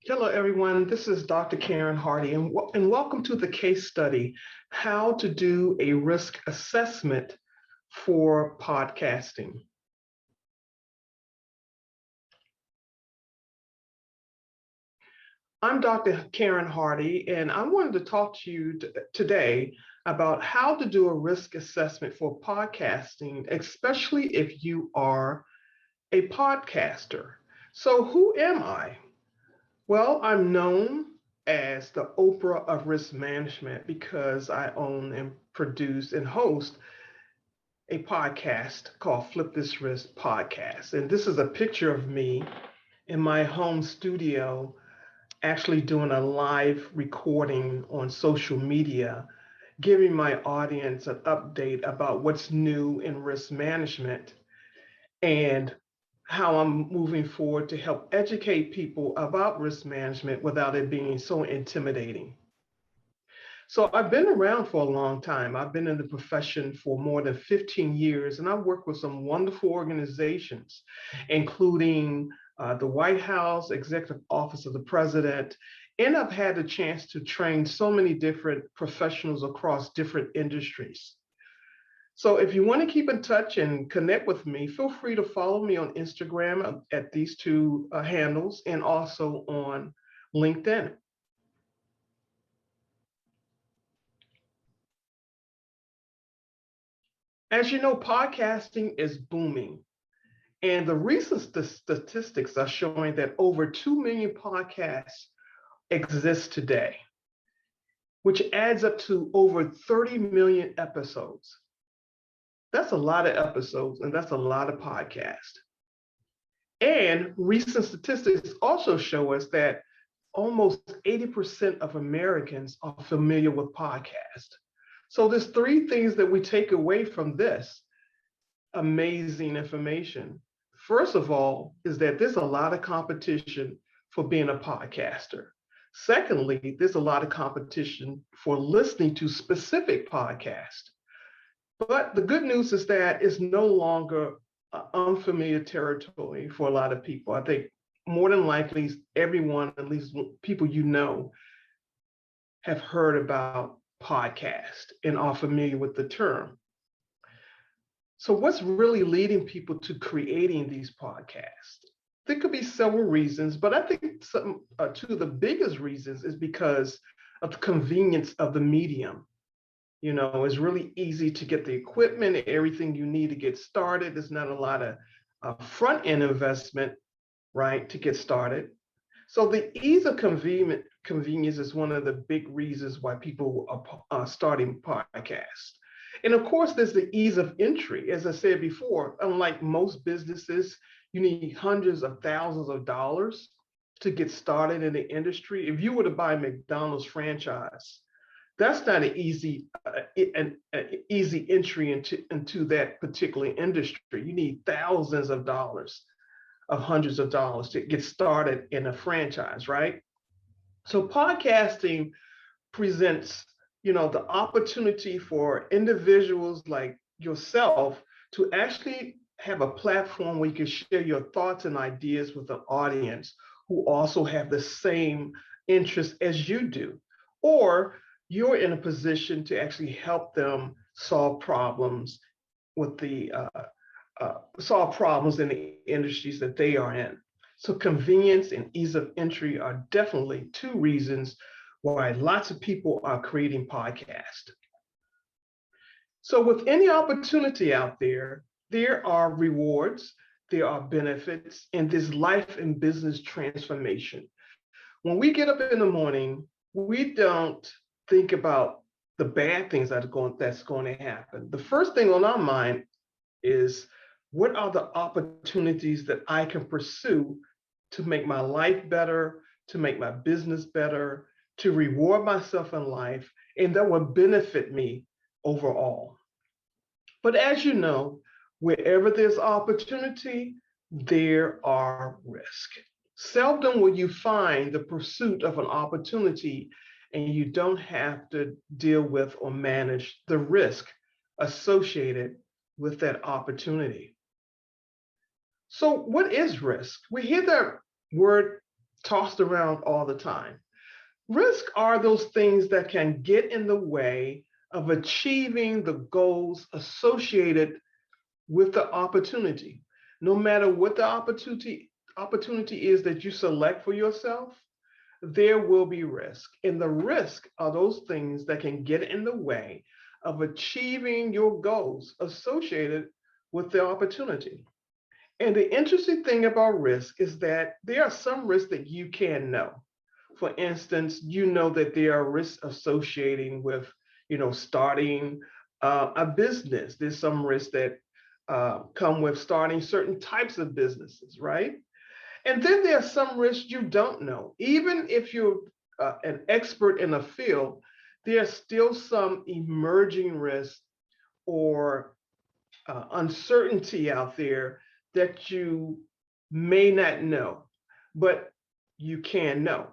Hello, everyone. This is Dr. Karen Hardy, and welcome to the case study, How to Do a Risk Assessment for Podcasting. I'm Dr. Karen Hardy, and I wanted to talk to you today about how to do a risk assessment for podcasting, especially if you are a podcaster. So, who am I? Well, I'm known as the Oprah of risk management because I own and produce and host a podcast called Flip This Risk Podcast. And this is a picture of me in my home studio, actually doing a live recording on social media, giving my audience an update about what's new in risk management and how I'm moving forward to help educate people about risk management without it being so intimidating. So I've been around for a long time. I've been in the profession for more than 15 years, and I've worked with some wonderful organizations, including the White House, Executive Office of the President, and I've had the chance to train so many different professionals across different industries. So if you want to keep in touch and connect with me, feel free to follow me on Instagram at these two handles and also on LinkedIn. As you know, podcasting is booming. And the recent statistics are showing that over 2 million podcasts exist today, which adds up to over 30 million episodes. That's a lot of episodes, and that's a lot of podcasts. And recent statistics also show us that almost 80% of Americans are familiar with podcasts. So there's three things that we take away from this amazing information. First of all, is that there's a lot of competition for being a podcaster. Secondly, there's a lot of competition for listening to specific podcasts. But the good news is that it's no longer unfamiliar territory for a lot of people. I think more than likely everyone, at least people you know, have heard about podcast and are familiar with the term. So what's really leading people to creating these podcasts? There could be several reasons, but I think two of the biggest reasons is because of the convenience of the medium. You know, it's really easy to get the equipment and everything you need to get started. There's not a lot of front end investment, right, to get started. So the ease of convenience is one of the big reasons why people are starting podcasts. And of course, there's the ease of entry. As I said before, unlike most businesses, you need hundreds of thousands of dollars to get started in the industry. If you were to buy a McDonald's franchise, that's not an easy entry into that particular industry. You need thousands of dollars, of hundreds of dollars to get started in a franchise, right? So podcasting presents, the opportunity for individuals like yourself to actually have a platform where you can share your thoughts and ideas with an audience who also have the same interests as you do. Or you're in a position to actually help them solve problems with the solve problems in the industries that they are in. So convenience and ease of entry are definitely two reasons why lots of people are creating podcasts. So with any opportunity out there are rewards, there are benefits, and there's life and business transformation. When we get up in the morning, we don't think about the bad things that's going to happen. The first thing on our mind is, what are the opportunities that I can pursue to make my life better, to make my business better, to reward myself in life, and that will benefit me overall. But as you know, wherever there's opportunity, there are risk. Seldom will you find the pursuit of an opportunity and you don't have to deal with or manage the risk associated with that opportunity. So what is risk? We hear that word tossed around all the time. Risk are those things that can get in the way of achieving the goals associated with the opportunity. No matter what the opportunity is that you select for yourself, there will be risk. And the risk are those things that can get in the way of achieving your goals associated with the opportunity. And the interesting thing about risk is that there are some risks that you can know. For instance, you know that there are risks associating with, starting a business. There's some risks that come with starting certain types of businesses, right? And then there are some risks you don't know. Even if you're an expert in a field, there's still some emerging risks or uncertainty out there that you may not know, but you can know.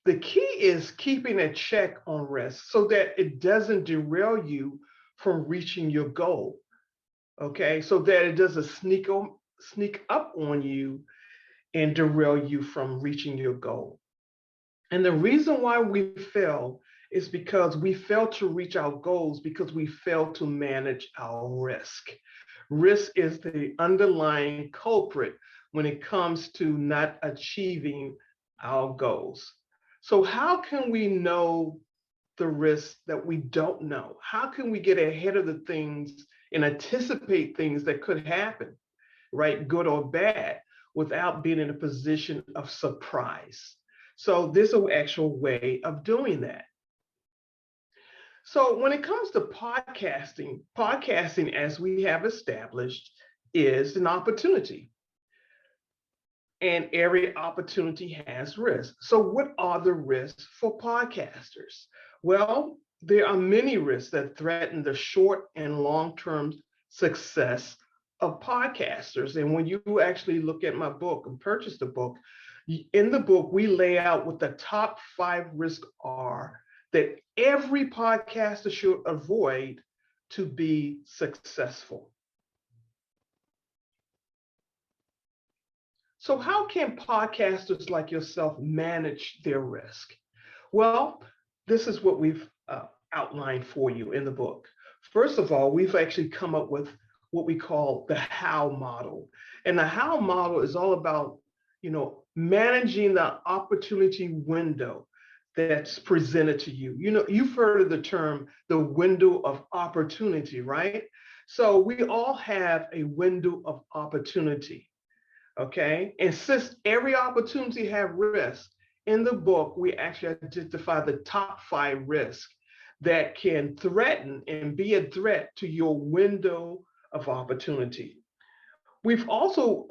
The key is keeping a check on risk so that it doesn't derail you from reaching your goal. Okay, so that it doesn't sneak up on you and derail you from reaching your goal. And the reason why we fail is because we fail to reach our goals because we fail to manage our risk. Risk is the underlying culprit when it comes to not achieving our goals. So, how can we know the risks that we don't know? How can we get ahead of the things and anticipate things that could happen, right? Good or bad, without being in a position of surprise. So there's an actual way of doing that. So when it comes to podcasting, as we have established, is an opportunity. And every opportunity has risks. So what are the risks for podcasters? Well, there are many risks that threaten the short and long-term success of podcasters. And when you actually look at my book and purchase the book, in the book, we lay out what the top 5 risks are that every podcaster should avoid to be successful. So how can podcasters like yourself manage their risk? Well, this is what we've outlined for you in the book. First of all, we've actually come up with what we call the how model. And the how model is all about, managing the opportunity window that's presented to you. You've heard of the term, the window of opportunity, right? So we all have a window of opportunity. Okay. And since every opportunity have risk, in the book, we actually identify the top 5 risks that can threaten and be a threat to your window of opportunity. We've also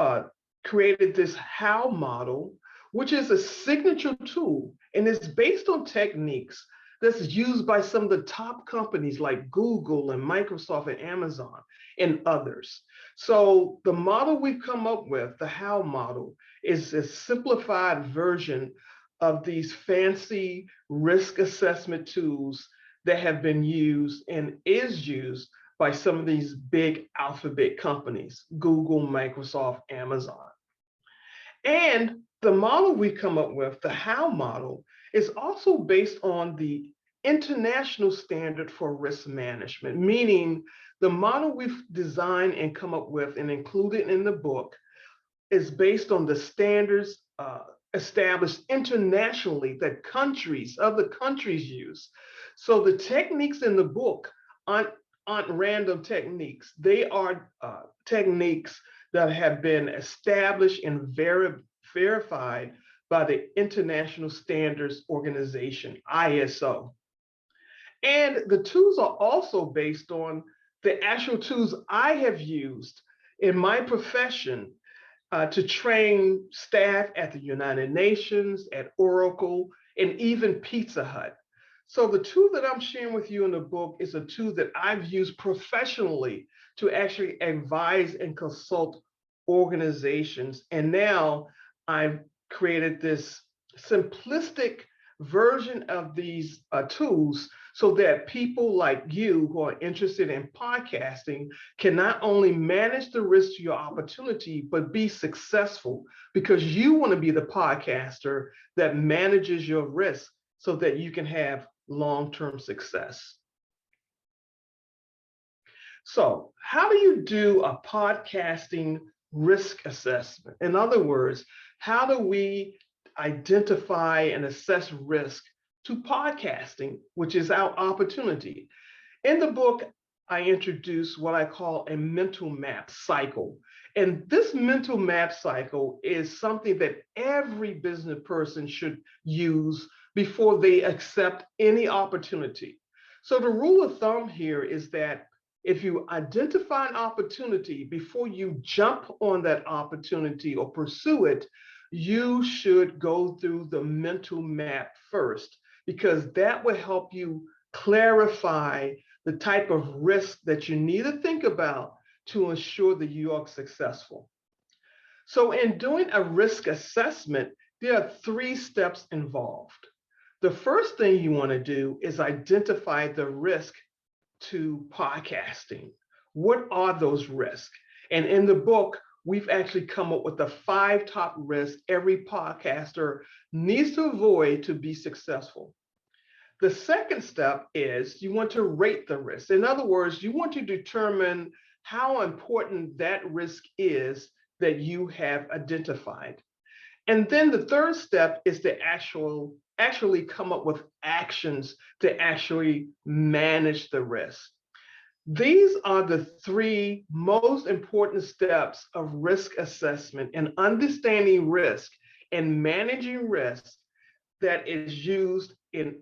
created this how model, which is a signature tool and it's based on techniques that's used by some of the top companies like Google and Microsoft and Amazon and others. So the model we've come up with, the how model, is a simplified version of these fancy risk assessment tools that have been used and is used by some of these big alphabet companies, Google, Microsoft, Amazon. And the model we come up with, the how model, is also based on the international standard for risk management, meaning the model we've designed and come up with and included in the book is based on the standards established internationally that other countries use. So the techniques in the book aren't random techniques. They are techniques that have been established and verified by the International Standards Organization, ISO. And the tools are also based on the actual tools I have used in my profession to train staff at the United Nations, at Oracle, and even Pizza Hut. So the tool that I'm sharing with you in the book is a tool that I've used professionally to actually advise and consult organizations. And now I've created this simplistic version of these tools so that people like you who are interested in podcasting can not only manage the risk to your opportunity, but be successful because you want to be the podcaster that manages your risk so that you can have long-term success. So, how do you do a podcasting risk assessment? In other words, how do we identify and assess risk to podcasting, which is our opportunity? In the book, I introduce what I call a mental map cycle. And this mental map cycle is something that every business person should use before they accept any opportunity. So the rule of thumb here is that if you identify an opportunity before you jump on that opportunity or pursue it, you should go through the mental map first, because that will help you clarify the type of risk that you need to think about to ensure that you are successful. So in doing a risk assessment, there are 3 steps involved. The first thing you want to do is identify the risk to podcasting. What are those risks? And in the book, we've actually come up with the 5 top risks every podcaster needs to avoid to be successful. The second step is you want to rate the risk. In other words, you want to determine how important that risk is that you have identified. And then the third step is to actually come up with actions to actually manage the risk. These are the 3 most important steps of risk assessment and understanding risk and managing risk that is used in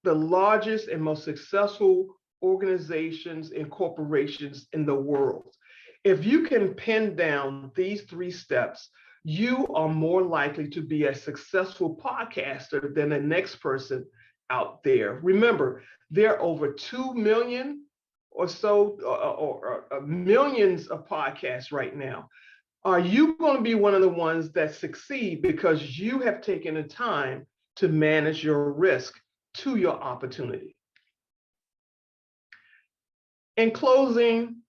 the largest and most successful organizations and corporations in the world. If you can pin down these 3 steps, you are more likely to be a successful podcaster than the next person out there. Remember, there are over 2 million or so, or millions of podcasts right now. Are you going to be one of the ones that succeed because you have taken the time to manage your risk to your opportunity? In closing,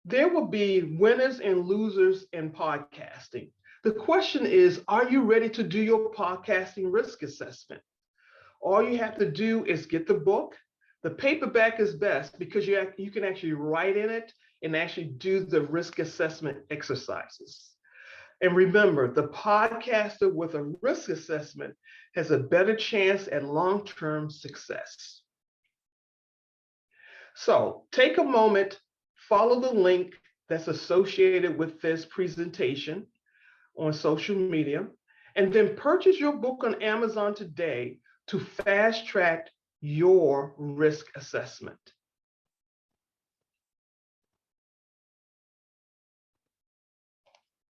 there will be winners and losers in podcasting. The question is, are you ready to do your podcasting risk assessment? All you have to do is get the book. The paperback is best because you can actually write in it and actually do the risk assessment exercises. And remember, the podcaster with a risk assessment has a better chance at long-term success. So take a moment, follow the link that's associated with this presentation on social media, and then purchase your book on Amazon today to fast track your risk assessment.